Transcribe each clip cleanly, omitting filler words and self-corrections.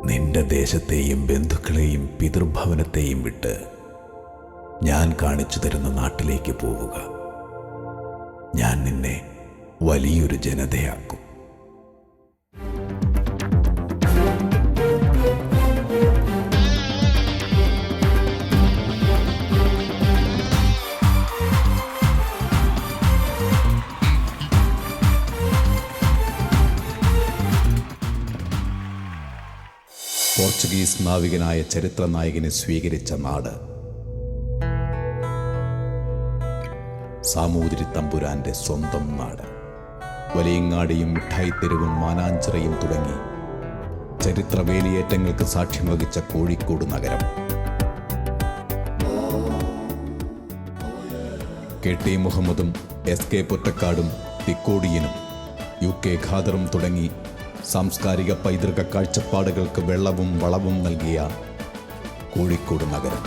നിന്റെ ദേശത്തെയും ബന്ധുക്കളെയും പിതൃഭവനത്തെയും വിട്ട് ഞാൻ കാണിച്ചു തരുന്ന നാട്ടിലേക്ക് പോവുക. ഞാൻ നിന്നെ വലിയൊരു ജനതയാക്കും. പോർച്ചുഗീസ് നാവികനായ ചരിത്ര നായകനെ സ്വീകരിച്ച നാട്, സാമൂതിരി തമ്പുരാന്റെ സ്വന്തം നാട്. വലിയങ്ങാടിയും മിഠായിത്തെരുവും മാനാഞ്ചിറയും തുടങ്ങി ചരിത്ര വേലിയേറ്റങ്ങൾക്ക് സാക്ഷ്യം വഹിച്ച കോഴിക്കോട് നഗരം. KT മുഹമ്മദും SK പൊറ്റക്കാടും തിക്കോടിയനും UK ഖാദറും തുടങ്ങി സാംസ്കാരിക പൈതൃക കാഴ്ചപ്പാടുകൾക്ക് വെള്ളവും വളവും നൽകിയ കോഴിക്കോട് നഗരം.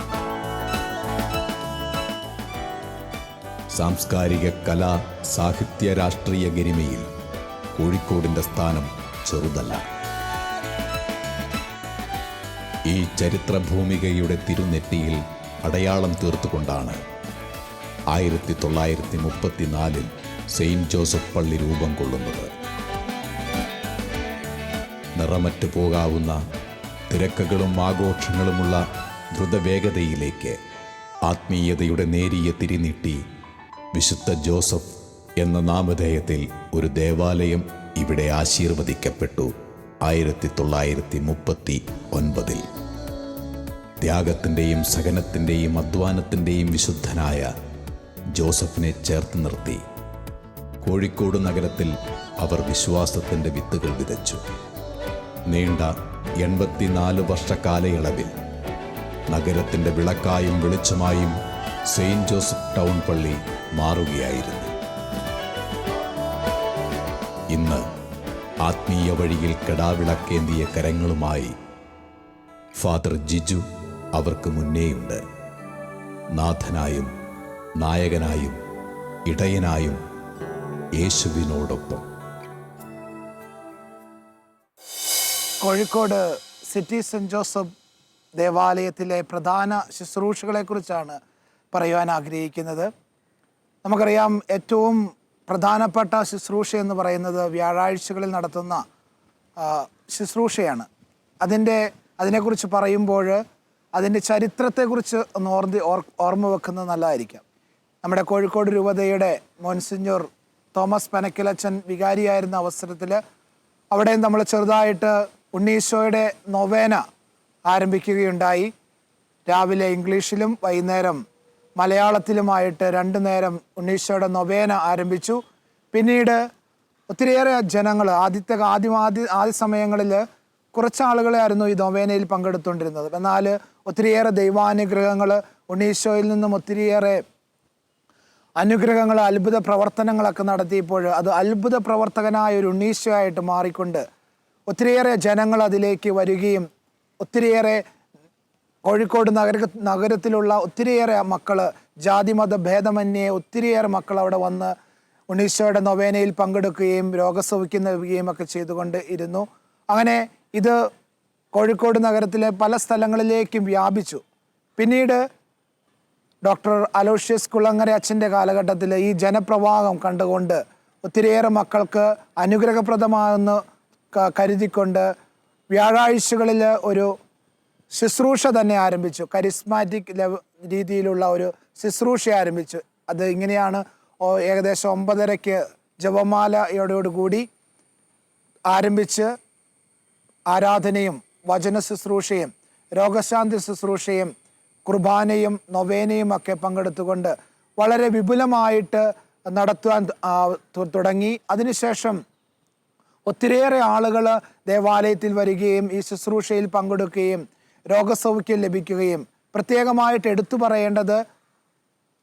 സാംസ്കാരിക കലാ സാഹിത്യ രാഷ്ട്രീയ ഗരിമയിൽ കോഴിക്കോടിൻ്റെ സ്ഥാനം ചെറുതല്ല. ഈ ചരിത്രഭൂമികയുടെ തിരുനെറ്റിയിൽ അടയാളം തീർത്തുകൊണ്ടാണ് 1934 സെയിൻറ്റ് ജോസഫ് പള്ളി രൂപം കൊള്ളുന്നത്. നിറമറ്റു പോകാവുന്ന തിരക്കുകളും ആഘോഷങ്ങളുമുള്ള ദ്രുതവേഗതയിലേക്ക് ആത്മീയതയുടെ നേരിയ തിരിനീട്ടി വിശുദ്ധ ജോസഫ് എന്ന നാമധേയത്തിൽ ഒരു ദേവാലയം ഇവിടെ ആശീർവദിക്കപ്പെട്ടു 1939. ത്യാഗത്തിൻ്റെയും സഹനത്തിൻ്റെയും അധ്വാനത്തിൻ്റെയും വിശുദ്ധനായ ജോസഫിനെ ചേർത്ത് നിർത്തി കോഴിക്കോട് നഗരത്തിൽ അവർ വിശ്വാസത്തിൻ്റെ വിത്തുകൾ വിതച്ചു. നീണ്ട 84 വർഷ കാലയളവിൽ നഗരത്തിൻ്റെ വിളക്കായും വെളിച്ചമായും സെയിൻറ്റ് ജോസഫ് ടൗൺ പള്ളി മാറുകയായിരുന്നു. ഇന്ന് ആത്മീയ വഴിയിൽ കെടാവിളക്കേന്തിയ കരങ്ങളുമായി ഫാദർ ജിജു അവർക്ക് മുന്നേയുണ്ട്. നാഥനായും നായകനായും ഇടയനായും യേശുവിനോടൊപ്പം. കോഴിക്കോട് സിറ്റി സെൻറ്റ് ജോസഫ് ദേവാലയത്തിലെ പ്രധാന ശുശ്രൂഷകളെക്കുറിച്ചാണ് പറയുവാൻ ആഗ്രഹിക്കുന്നത്. നമുക്കറിയാം, ഏറ്റവും പ്രധാനപ്പെട്ട ശുശ്രൂഷ എന്ന് പറയുന്നത് വ്യാഴാഴ്ചകളിൽ നടത്തുന്ന ശുശ്രൂഷയാണ്. അതിനെക്കുറിച്ച് പറയുമ്പോൾ അതിൻ്റെ ചരിത്രത്തെക്കുറിച്ച് ഒന്ന് ഓർമ്മ വെക്കുന്നത് നല്ലതായിരിക്കാം. നമ്മുടെ കോഴിക്കോട് രൂപതയുടെ മോൻസിഞ്ഞൂർ തോമസ് പനക്കിലച്ചൻ വികാരിയായിരുന്ന അവസരത്തിൽ അവിടെ നമ്മൾ ചെറുതായിട്ട് ഉണ്ണീശോയുടെ നൊവേന ആരംഭിക്കുകയുണ്ടായി. രാവിലെ ഇംഗ്ലീഷിലും വൈകുന്നേരം മലയാളത്തിലുമായിട്ട് 2 നേരം ഉണ്ണീശോയുടെ നൊവേന ആരംഭിച്ചു. പിന്നീട് ഒത്തിരിയേറെ ജനങ്ങൾ ആദ്യ സമയങ്ങളിൽ കുറച്ചാളുകളെ ആയിരുന്നു ഈ നൊവേനയിൽ പങ്കെടുത്തുകൊണ്ടിരുന്നത്. എന്നാൽ ഒത്തിരിയേറെ ദൈവാനുഗ്രഹങ്ങൾ, ഉണ്ണീശോയിൽ നിന്നും ഒത്തിരിയേറെ അനുഗ്രഹങ്ങൾ, അത്ഭുത പ്രവർത്തനങ്ങളൊക്കെ നടത്തിയപ്പോൾ അത് അത്ഭുത പ്രവർത്തകനായ ഒരു ഉണ്ണീശോയായിട്ട് മാറിക്കൊണ്ട് ഒത്തിരിയേറെ ജനങ്ങൾ അതിലേക്ക് വരികയും ഒത്തിരിയേറെ കോഴിക്കോട് നഗരത്തിലുള്ള ഒത്തിരിയേറെ മക്കൾ, ജാതിമത ഭേദമന്യേ ഒത്തിരിയേറെ മക്കൾ അവിടെ വന്ന് ഉണ്ണീശോയുടെ നൊവേനയിൽ പങ്കെടുക്കുകയും രോഗസൗഖ്യം നൽകുകയും ഒക്കെ ചെയ്തുകൊണ്ട് ഇരുന്നു. അങ്ങനെ ഇത് കോഴിക്കോട് നഗരത്തിലെ പല സ്ഥലങ്ങളിലേക്കും വ്യാപിച്ചു. പിന്നീട് ഡോക്ടർ അലോഷ്യസ് കുളങ്ങര അച്ഛൻ്റെ കാലഘട്ടത്തിൽ ഈ ജനപ്രവാഹം കണ്ടുകൊണ്ട് ഒത്തിരിയേറെ മക്കൾക്ക് അനുഗ്രഹപ്രദമാകുന്ന കരുതിക്കൊണ്ട് വ്യാഴാഴ്ചകളിൽ ഒരു ശുശ്രൂഷ തന്നെ ആരംഭിച്ചു. കരിസ്മാറ്റിക് രീതിയിലുള്ള ഒരു ശുശ്രൂഷ ആരംഭിച്ചു. അത് ഇങ്ങനെയാണ്: ഏകദേശം 9:30 ജപമാലയോടുകൂടി ആരംഭിച്ച് ആരാധനയും വചന ശുശ്രൂഷയും രോഗശാന്തി ശുശ്രൂഷയും കുർബാനയും നൊവേനയും ഒക്കെ പങ്കെടുത്തുകൊണ്ട് വളരെ വിപുലമായിട്ട് നടത്തുവാൻ തുടങ്ങി. അതിനുശേഷം ഒത്തിരിയേറെ ആളുകൾ ദേവാലയത്തിൽ വരികയും ഈ ശുശ്രൂഷയിൽ പങ്കെടുക്കുകയും രോഗസൗഖ്യം ലഭിക്കുകയും, പ്രത്യേകമായിട്ട് എടുത്തു പറയേണ്ടത്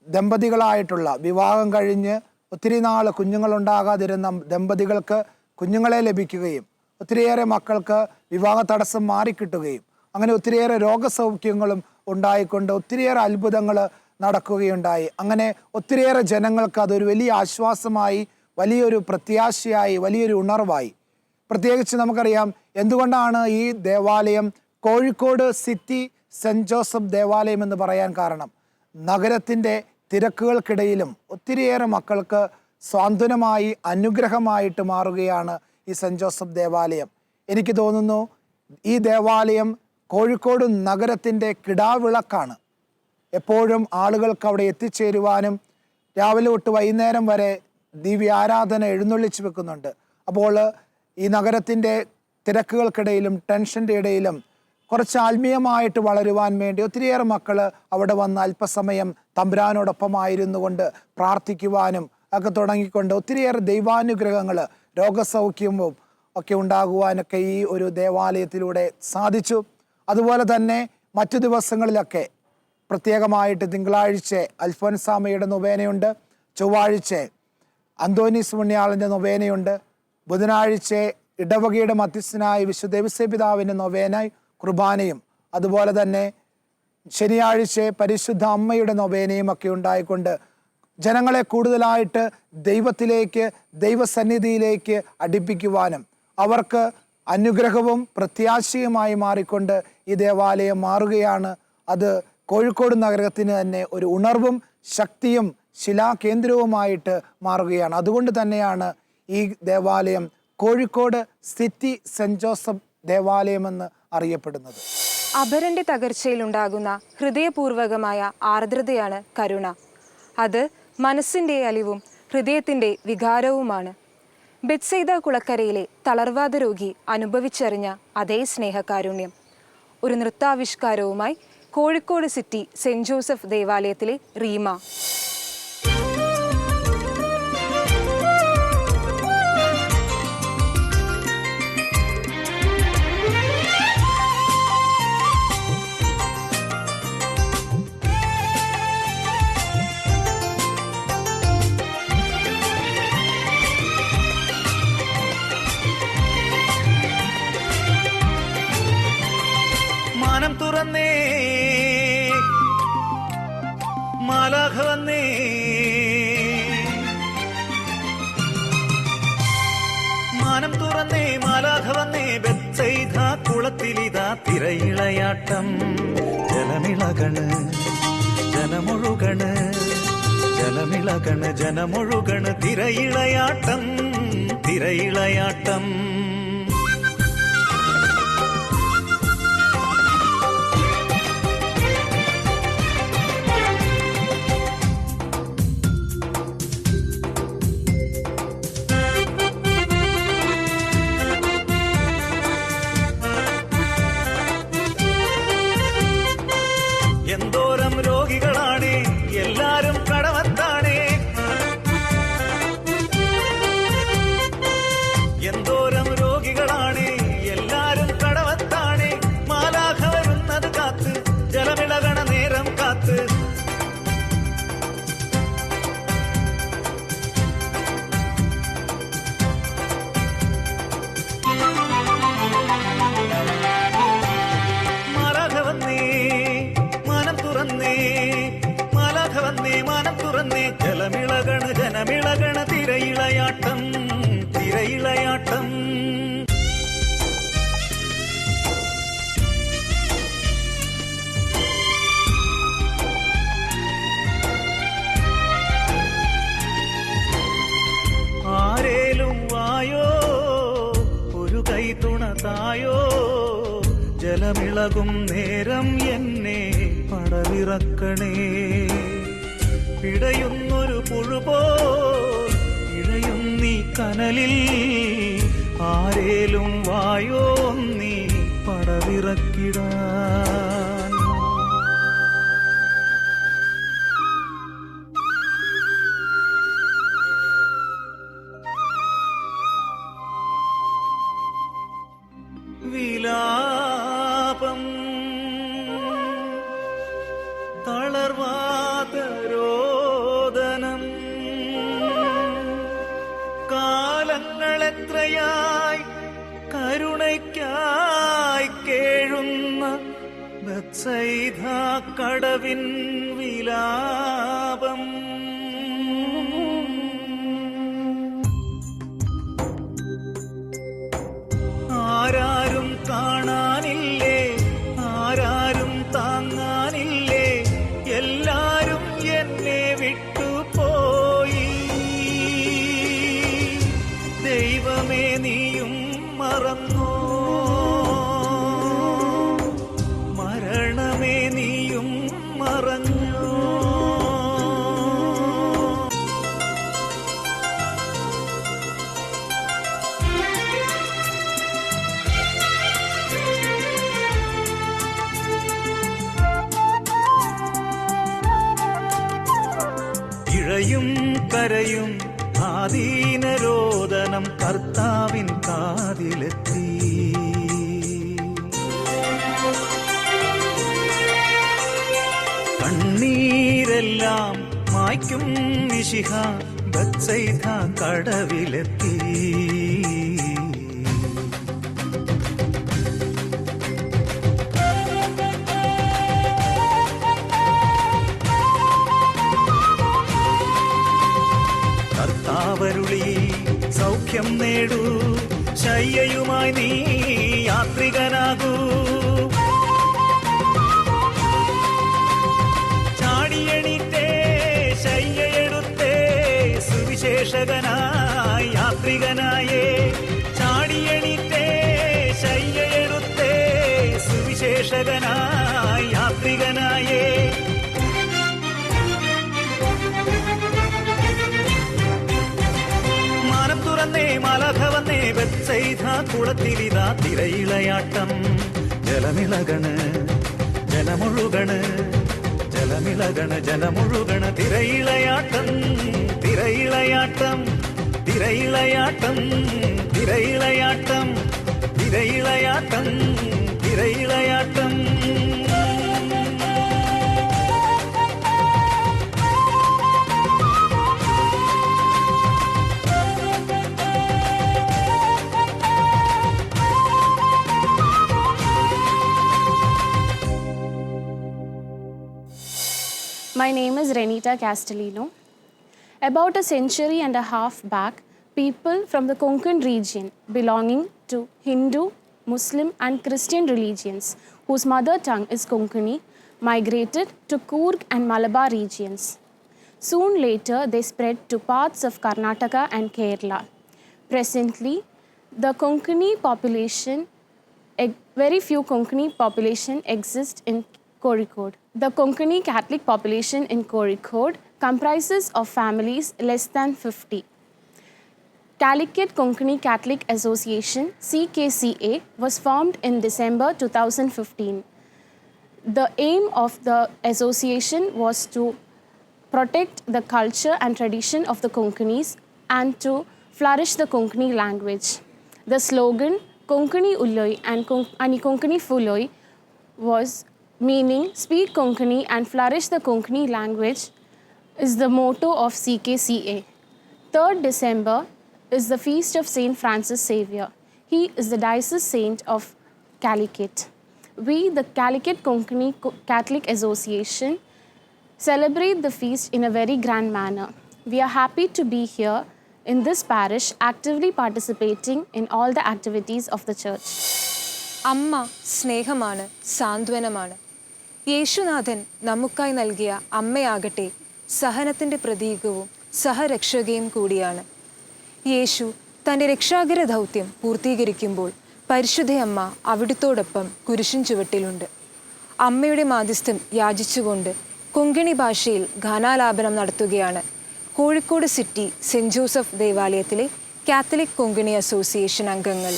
ദമ്പതികളായിട്ടുള്ള വിവാഹം കഴിഞ്ഞ് ഒത്തിരി നാൾ കുഞ്ഞുങ്ങളുണ്ടാകാതിരുന്ന ദമ്പതികൾക്ക് കുഞ്ഞുങ്ങളെ ലഭിക്കുകയും ഒത്തിരിയേറെ മക്കൾക്ക് വിവാഹ തടസ്സം മാറിക്കിട്ടുകയും അങ്ങനെ ഒത്തിരിയേറെ രോഗസൗഖ്യങ്ങളും ഉണ്ടായിക്കൊണ്ട് ഒത്തിരിയേറെ അത്ഭുതങ്ങൾ നടക്കുകയുണ്ടായി. അങ്ങനെ ഒത്തിരിയേറെ ജനങ്ങൾക്ക് അതൊരു വലിയ ആശ്വാസമായി, വലിയൊരു പ്രത്യാശയായി, വലിയൊരു ഉണർവായി. പ്രത്യേകിച്ച് നമുക്കറിയാം എന്തുകൊണ്ടാണ് ഈ ദേവാലയം കോഴിക്കോട് സിറ്റി സെൻറ്റ് ജോസഫ് ദേവാലയം എന്ന് പറയാൻ കാരണം. നഗരത്തിൻ്റെ തിരക്കുകൾക്കിടയിലും ഒത്തിരിയേറെ മക്കൾക്ക് സ്വാന്തനമായി അനുഗ്രഹമായിട്ട് മാറുകയാണ് ഈ സെൻറ്റ് ജോസഫ് ദേവാലയം. എനിക്ക് തോന്നുന്നു ഈ ദേവാലയം കോഴിക്കോട് നഗരത്തിൻ്റെ കിടാവിളക്കാണ്. എപ്പോഴും ആളുകൾക്ക് അവിടെ എത്തിച്ചേരുവാനും രാവിലെ തൊട്ട് വൈകുന്നേരം വരെ ദിവ്യ ആരാധന എഴുന്നള്ളിച്ച് വെക്കുന്നുണ്ട്. അപ്പോൾ ഈ നഗരത്തിൻ്റെ തിരക്കുകൾക്കിടയിലും ടെൻഷൻ്റെ ഇടയിലും കുറച്ച് ആത്മീയമായിട്ട് വളരുവാൻ വേണ്ടി ഒത്തിരിയേറെ മക്കൾ അവിടെ വന്ന് അല്പസമയം തമ്പുരാനോടൊപ്പമായിരുന്നു കൊണ്ട് പ്രാർത്ഥിക്കുവാനും ഒക്കെ തുടങ്ങിക്കൊണ്ട് ഒത്തിരിയേറെ ദൈവാനുഗ്രഹങ്ങൾ രോഗസൗഖ്യവും ഒക്കെ ഉണ്ടാകുവാനൊക്കെ ഈ ഒരു ദേവാലയത്തിലൂടെ സാധിച്ചു. അതുപോലെ തന്നെ മറ്റു ദിവസങ്ങളിലൊക്കെ പ്രത്യേകമായിട്ട് തിങ്കളാഴ്ച അൽഫോൻസാമയുടെ നൊവേനയുണ്ട്, ചൊവ്വാഴ്ച അന്തോനീസ് പുണ്യാളൻ്റെ നൊവേനയുണ്ട്, ബുധനാഴ്ച ഇടവകയുടെ മധ്യസ്ഥനായ വിശുദ്ധ ദേവസ്വപിതാവിൻ്റെ നൊവേന കുർബാനയും, അതുപോലെ തന്നെ ശനിയാഴ്ച പരിശുദ്ധ അമ്മയുടെ നൊവേനയും ഒക്കെ ഉണ്ടായിക്കൊണ്ട് ജനങ്ങളെ കൂടുതലായിട്ട് ദൈവത്തിലേക്ക് ദൈവസന്നിധിയിലേക്ക് അടുപ്പിക്കുവാനും അവർക്ക് അനുഗ്രഹവും പ്രത്യാശയുമായി മാറിക്കൊണ്ട് ഈ ദേവാലയം മാറുകയാണ്. അത് കോഴിക്കോട് നഗരത്തിന് തന്നെ ഒരു ഉണർവും ശക്തിയും ശിലാകേന്ദ്രവുമായിട്ട് മാറുകയാണ്. അതുകൊണ്ട് തന്നെയാണ് ഈ ദേവാലയം കോഴിക്കോട് സിറ്റി സെൻറ്റ് ജോസഫ് ദേവാലയമെന്ന് അറിയപ്പെടുന്നത്. അപരന്റെ തകർച്ചയിലുണ്ടാകുന്ന ഹൃദയപൂർവകമായ ആർദ്രതയാണ് കരുണ. അത് മനസ്സിൻ്റെ അലിവും ഹൃദയത്തിൻ്റെ വികാരവുമാണ്. ബെത്സൈദ കുളക്കരയിലെ തളർവാദ രോഗി അനുഭവിച്ചറിഞ്ഞ അതേ സ്നേഹകാരുണ്യം. ഒരു നൃത്താവിഷ്കാരവുമായി കോഴിക്കോട് സിറ്റി സെൻറ്റ് ജോസഫ് ദേവാലയത്തിലെ റീമ. മാനം തുറന്നേ മാലാഖ വന്നേ, മാനം തുറന്നേ മാലാഖ വന്നേ, ബെത്സൈദ കുളത്തിലിതാ തിരയിളയാട്ടം. ജലമിളകണ് ജനമൊഴുകണ്, ജലമിളകണ് ജനമൊഴുകണ്, തിരയിളയാട്ടം തിരയിളയാട്ടം. എന്തോരം രോഗികളാണ്, എല്ലാരും കടവത്താണേ, എന്തോരം രോഗികളാണ്, എല്ലാരും കടവത്താണേ. മാലാഖ വരുന്നത് കാത്ത്, ജലമിളകണ നേരം കാത്ത്. മാലാഖ വന്നേ മാനം തുറന്നേ, മാലാഖ വന്നേ മാനം തുറന്നേ, ജലമിളകണ് ജനമിളകണ, തിരയിളയാട്ടം തിരയിളയാട്ടം. ആരേലും വായോ ഒരു കൈ തുണ തായോ, ജലമിളകും നേരം എന്നെ പടവിറക്കണേ. പിടയുന്നൊരു പുഴുപോൽ ഇഴയുന്നീ കനലിൽ, ആരേലും വായോ നീ പടവിറക്കിടാൻ. വിലാപം തളർവാതരോദനം, കാലങ്ങളെത്രയായി കരുണയ്ക്കായി കേഴുന്ന ബെത്സൈദ കടവിൻ വിലാപം. ആരാരും കാണാനില്ലേ, ആരാരും താങ്ങാനില്ലേ, എല്ലാരും എന്നെ വിട്ടുപോയി. ദൈവമേ നീയും മറന്നോ, മരണമേ നീയും മറഞ്ഞോ. ഇഴയും കരയും ആദീനരോദനം കർത്താവിൻ കാതിലെത്തി. കണ്ണീരെല്ലാം മായ്ക്കും മിശിഹ ബത്സൈദ കടവിലെത്തി. കർത്താവരുളി സൗഖ്യം നേടൂ, ശയ്യയുമായി നീ യാത്രികനാകൂ. ചാടിയണിത്തേ ശയ്യയെടുത്തേ സുവിശേഷകനായി യാത്രികനായേ. ചാടിയണിത്തേ ശയ്യയെടുത്തേ സുവിശേഷകനായി യാത്രികനായേ. തുറന്നേ മലധ വന്നേ Bethsaida കുളത്തിലിതാ തിരയിളയാട്ടം. ജലമിളകണ് ജലമുഴുകണ്, ജലമിളകണ് ജലമുഴുകണ്. തിരയിളയാട്ടം തിരയിളയാട്ടം തിരയിളയാട്ടം തിരയിളയാട്ടം തിരയിളയാട്ടം തിരയിളയാട്ടം. My name is Renita Castellino. About a century and a half back, people from the Konkan region belonging to Hindu, Muslim and Christian religions, whose mother tongue is Konkani, migrated to Coorg and Malabar regions. Soon later, they spread to parts of Karnataka and Kerala. Presently, the Konkani population, very few Konkani population exist in Kozhikode. The Konkani Catholic population in Kozhikode comprises of families less than 50. Calicut Konkani Catholic Association (CKCA) was formed in December 2015. The aim of the association was to protect the culture and tradition of the Konkanis and to flourish the Konkani language. The slogan Konkani Ulloi and Konkani Fulloi was meaning speak Konkani and flourish the Konkani language is the motto of CKCA. 3rd December is the feast of Saint Francis Xavier. He is the diocese saint of Calicut. We, the Calicut Konkani Catholic Association, celebrate the feast in a very grand manner. We are happy to be here in this parish, actively participating in all the activities of the church. അമ്മ സ്നേഹമാണ്, സാന്ത്വനമാണ്. യേശുനാഥൻ നമുക്കായി നൽകിയ അമ്മയാകട്ടെ സഹനത്തിൻ്റെ പ്രതീകവും സഹരക്ഷകയും കൂടിയാണ്. യേശു തൻ്റെ രക്ഷാകര ദൗത്യം പൂർത്തീകരിക്കുമ്പോൾ പരിശുദ്ധയമ്മ അവിടുത്തോടൊപ്പം കുരിശിൻ ചുവട്ടിലുണ്ട്. അമ്മയുടെ മാധ്യസ്ഥം യാചിച്ചുകൊണ്ട് കൊങ്കണി ഭാഷയിൽ ഗാനാലാപനം നടത്തുകയാണ് കോഴിക്കോട് സിറ്റി സെൻറ് ജോസഫ് ദേവാലയത്തിലെ കാത്തലിക് കൊങ്കണി അസോസിയേഷൻ അംഗങ്ങൾ.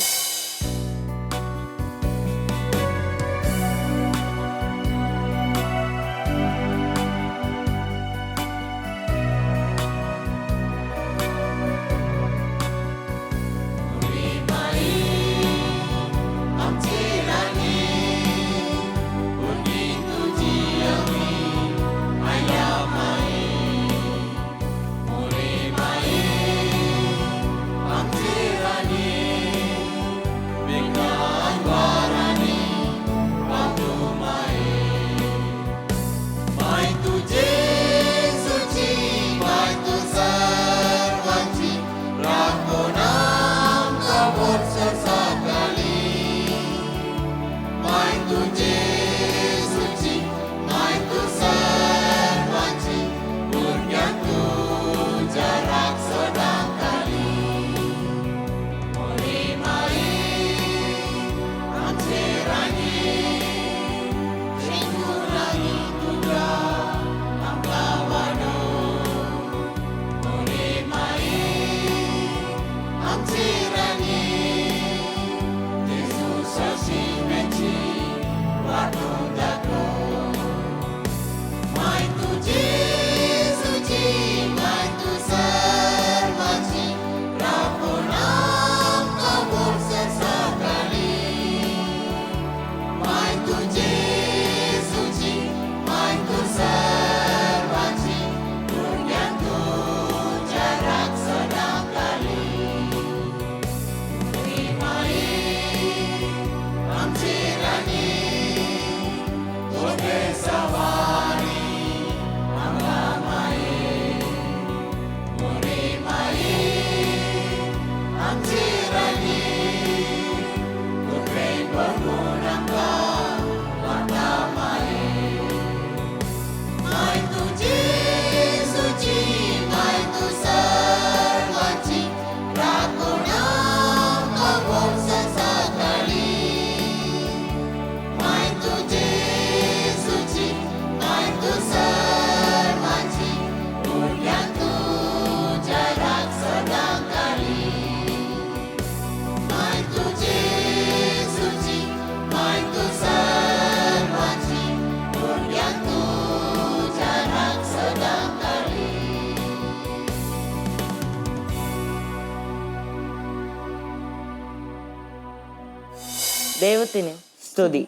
ദൈവത്തിന് സ്തുതി.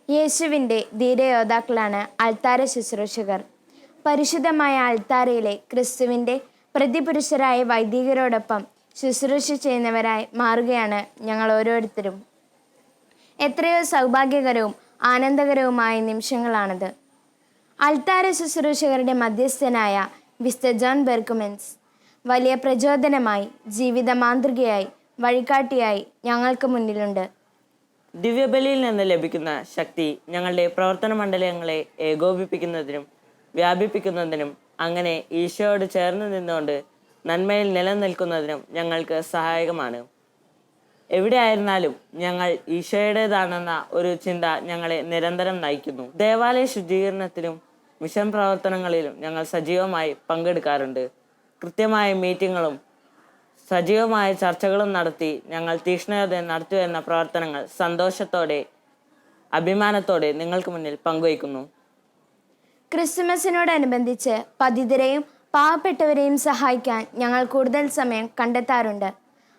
യേശുവിൻ്റെ ധീരയോദ്ധാക്കളാണ് അൾത്താര ശുശ്രൂഷകർ. പരിശുദ്ധമായ അൾത്താരയിലെ ക്രിസ്തുവിൻ്റെ പ്രതിപുരുഷരായ വൈദികരോടൊപ്പം ശുശ്രൂഷ ചെയ്യുന്നവരായി മാറുകയാണ് ഞങ്ങൾ ഓരോരുത്തരും. എത്രയോ സൗഭാഗ്യകരവും ആനന്ദകരവുമായ നിമിഷങ്ങളാണത്. അൾത്താര ശുശ്രൂഷകരുടെ മധ്യസ്ഥനായ വിശുദ്ധ ജോൺ ബെർക്കുമെൻസ് വലിയ പ്രചോദനമായി, ജീവിത മാതൃകയായി, വഴികാട്ടിയായി ഞങ്ങൾക്ക് മുന്നിലുണ്ട്. ദിവ്യബലിയിൽ നിന്ന് ലഭിക്കുന്ന ശക്തി ഞങ്ങളുടെ പ്രവർത്തന മണ്ഡലങ്ങളെ ഏകോപിപ്പിക്കുന്നതിനും വ്യാപിപ്പിക്കുന്നതിനും അങ്ങനെ ഈശോയോട് ചേർന്ന് നിന്നുകൊണ്ട് നന്മയിൽ നിലനിൽക്കുന്നതിനും ഞങ്ങൾക്ക് സഹായകമാണ്. എവിടെയായിരുന്നാലും ഞങ്ങൾ ഈശോയുടേതാണെന്ന ഒരു ചിന്ത ഞങ്ങളെ നിരന്തരം നയിക്കുന്നു. ദേവാലയ ശുചീകരണത്തിലും മിഷൻ പ്രവർത്തനങ്ങളിലും ഞങ്ങൾ സജീവമായി പങ്കെടുക്കാറുണ്ട്. കൃത്യമായ മീറ്റിങ്ങുകളും സജീവമായ ചർച്ചകളും നടത്തി ഞങ്ങൾ തീക്ഷ്ണതയോടെ നടത്തിവരുന്ന പ്രവർത്തനങ്ങൾ സന്തോഷത്തോടെ അഭിമാനത്തോടെ നിങ്ങൾക്ക് മുന്നിൽ പങ്കുവയ്ക്കുന്നു. ക്രിസ്മസിനോടനുബന്ധിച്ച് പതിതരെയും പാവപ്പെട്ടവരെയും സഹായിക്കാൻ ഞങ്ങൾ കൂടുതൽ സമയം കണ്ടെത്താറുണ്ട്.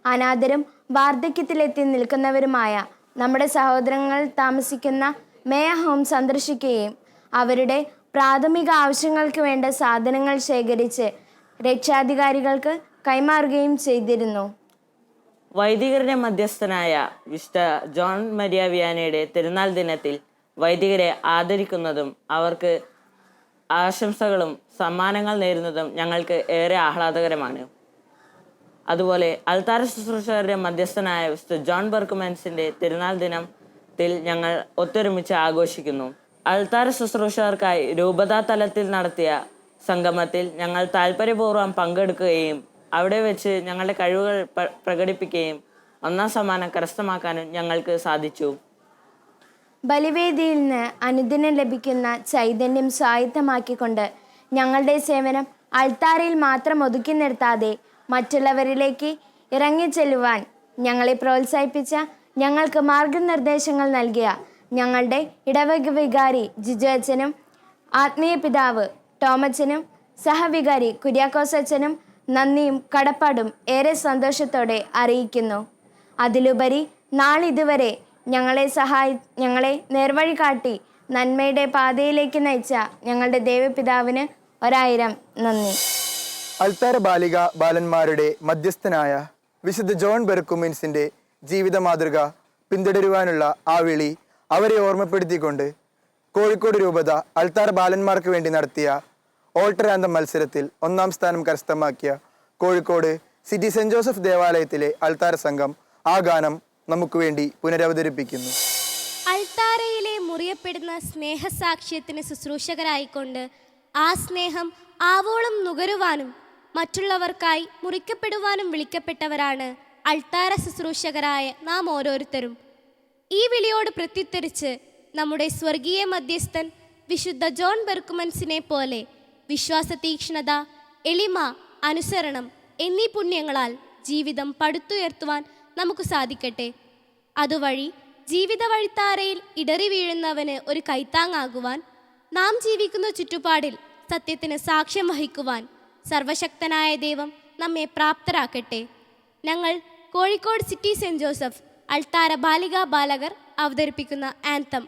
അനാഥരും വാർദ്ധക്യത്തിലെത്തി നിൽക്കുന്നവരുമായ നമ്മുടെ സഹോദരങ്ങൾ താമസിക്കുന്ന മേയ ഹോം സന്ദർശിക്കുകയും അവരുടെ പ്രാഥമിക ആവശ്യങ്ങൾക്ക് വേണ്ട സാധനങ്ങൾ ശേഖരിച്ച് രക്ഷാധികാരികൾക്ക് കൈമാറുകയും ചെയ്തിരുന്നു. വൈദികരുടെ മധ്യസ്ഥനായ വിശുദ്ധ ജോൺ മരിയ വിയാനിയുടെ തിരുനാൾ ദിനത്തിൽ വൈദികരെ ആദരിക്കുന്നതും അവർക്ക് ആശംസകളും സമ്മാനങ്ങൾ നേരുന്നതും ഞങ്ങൾക്ക് ഏറെ ആഹ്ലാദകരമാണ്. അതുപോലെ അൾത്താര ശുശ്രൂഷകരുടെ മധ്യസ്ഥനായ വിശുദ്ധ ജോൺ ബെർക്കുമെൻസിന്റെ തിരുനാൾ ദിനത്തിൽ ഞങ്ങൾ ഒത്തൊരുമിച്ച് ആഘോഷിക്കുന്നു. അൾത്താര ശുശ്രൂഷകർക്കായി രൂപതാ തലത്തിൽ നടത്തിയ സംഗമത്തിൽ ഞങ്ങൾ താല്പര്യപൂർവ്വം പങ്കെടുക്കുകയും അവിടെ വെച്ച് ഞങ്ങളുടെ കഴിവുകൾ പ്രകടിപ്പിക്കുകയും ഒന്നാം സമ്മാനം കരസ്ഥമാക്കാനും ഞങ്ങൾക്ക് സാധിച്ചു. ബലിവേദിയിൽ നിന്ന് അനുദിനം ലഭിക്കുന്ന ചൈതന്യം സ്വായത്തമാക്കിക്കൊണ്ട് ഞങ്ങളുടെ സേവനം അൾത്താരയിൽ മാത്രം ഒതുക്കി നിർത്താതെ മറ്റുള്ളവരിലേക്ക് ഇറങ്ങിച്ചെല്ലുവാൻ ഞങ്ങളെ പ്രോത്സാഹിപ്പിച്ച, ഞങ്ങൾക്ക് മാർഗനിർദ്ദേശങ്ങൾ നൽകിയ ഞങ്ങളുടെ ഇടവക വികാരി ജിജു അച്ഛനും ആത്മീയ പിതാവ് ടോമച്ചനും സഹവികാരി കുര്യാക്കോസ് അച്ഛനും നന്ദിയും കടപ്പാടും ഏറെ സന്തോഷത്തോടെ അറിയിക്കുന്നു. അതിലുപരി നാളിതുവരെ ഞങ്ങളെ നേർവഴി കാട്ടി നന്മയുടെ പാതയിലേക്ക് നയിച്ച ഞങ്ങളുടെ ദൈവപിതാവിന് 1000 നന്ദി. അൾത്താര ബാലിക ബാലന്മാരുടെ മധ്യസ്ഥനായ വിശുദ്ധ ജോൺ ബെർക്കുമെൻസിന്റെ ജീവിത മാതൃക പിന്തുടരുവാനുള്ള ആ വിളി അവരെ ഓർമ്മപ്പെടുത്തിക്കൊണ്ട് കോഴിക്കോട് രൂപത അൾത്താര ബാലന്മാർക്ക് വേണ്ടി നടത്തിയ ഓൾട്ടർ ആന്തം മത്സരത്തിൽ 1ാം സ്ഥാനം കരസ്ഥമാക്കിയ കോഴിക്കോട് സിറ്റി സെന്റ് ജോസഫ് ദേവാലയത്തിലെ അൾത്താര സംഘം ആ ഗാനം നമുക്ക് വേണ്ടി പുനരവതരിപ്പിക്കുന്നു. അൾത്താരയിലെ മുറിയപ്പെടുന്ന സ്നേഹസാക്ഷ്യത്തിന് ശുശ്രൂഷകരായിക്കൊണ്ട് ആ സ്നേഹം ആവോളം നുകരുവാനും മറ്റുള്ളവർക്കായി മുറിക്കപ്പെടുവാനും വിളിക്കപ്പെട്ടവരാണ് അൾത്താര ശുശ്രൂഷകരായ നാം ഓരോരുത്തരും. ഈ വിളിയോട് പ്രത്യുത്തരിച്ച് നമ്മുടെ സ്വർഗീയ മധ്യസ്ഥൻ വിശുദ്ധ ജോൺ ബെർക്കുമെൻസിനെ പോലെ വിശ്വാസ തീക്ഷ്ണത, എളിമ, അനുസരണം എന്നീ പുണ്യങ്ങളാൽ ജീവിതം പടുത്തുയർത്തുവാൻ നമുക്ക് സാധിക്കട്ടെ. അതുവഴി ജീവിത വഴിത്താരയിൽ ഇടറി വീഴുന്നവന് ഒരു കൈത്താങ്ങാകുവാൻ, നാം ജീവിക്കുന്ന ചുറ്റുപാടിൽ സത്യത്തിന് സാക്ഷ്യം വഹിക്കുവാൻ സർവശക്തനായ ദൈവം നമ്മെ പ്രാപ്തരാക്കട്ടെ. ഞങ്ങൾ കോഴിക്കോട് സിറ്റി സെന്റ് ജോസഫ് അൾത്താര ബാലികാ ബാലകർ അവതരിപ്പിക്കുന്ന ആന്തം